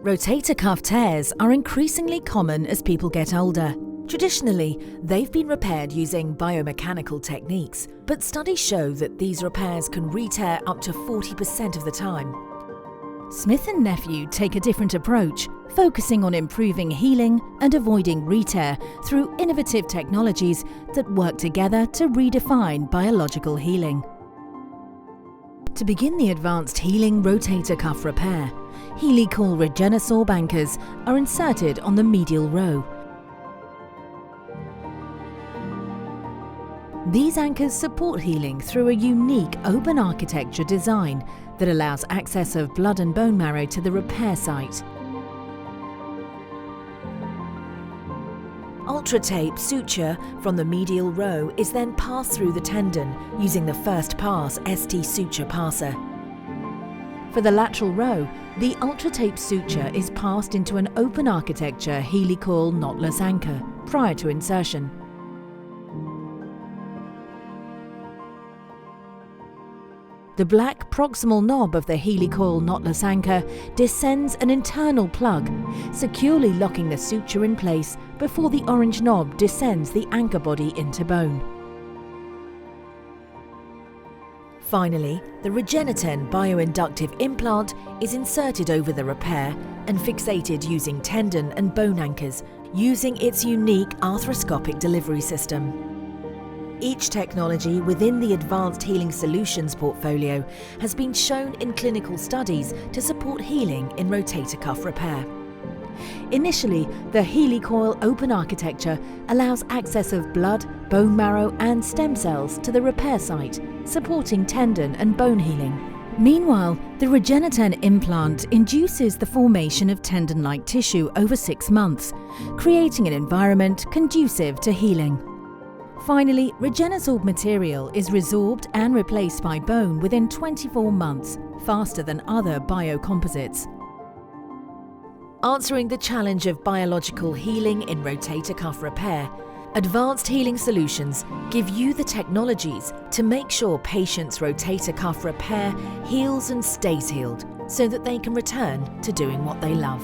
Rotator cuff tears are increasingly common as people get older. Traditionally, they've been repaired using biomechanical techniques, but studies show that these repairs can re-tear up to 40% of the time. Smith & Nephew take a different approach, focusing on improving healing and avoiding re-tear through innovative technologies that work together to redefine biological healing. To begin the advanced healing rotator cuff repair, helical Regenesorb anchors are inserted on the medial row. These anchors support healing through a unique open architecture design that allows access of blood and bone marrow to the repair site. Ultra-tape suture from the medial row is then passed through the tendon using the first pass ST suture passer. For the lateral row, the ultra-tape suture is passed into an open architecture helical knotless anchor prior to insertion. The black proximal knob of the helicoil knotless anchor descends an internal plug, securely locking the suture in place before the orange knob descends the anchor body into bone. Finally, the Regeniten bioinductive implant is inserted over the repair and fixated using tendon and bone anchors, using its unique arthroscopic delivery system. Each technology within the Advanced Healing Solutions portfolio has been shown in clinical studies to support healing in rotator cuff repair. Initially, the helicoil open architecture allows access of blood, bone marrow and stem cells to the repair site, supporting tendon and bone healing. Meanwhile, the Regeniten implant induces the formation of tendon-like tissue over 6 months, creating an environment conducive to healing. Finally, Regenesorb material is resorbed and replaced by bone within 24 months, faster than other biocomposites. Answering the challenge of biological healing in rotator cuff repair, Advanced Healing Solutions give you the technologies to make sure patients' rotator cuff repair heals and stays healed so that they can return to doing what they love.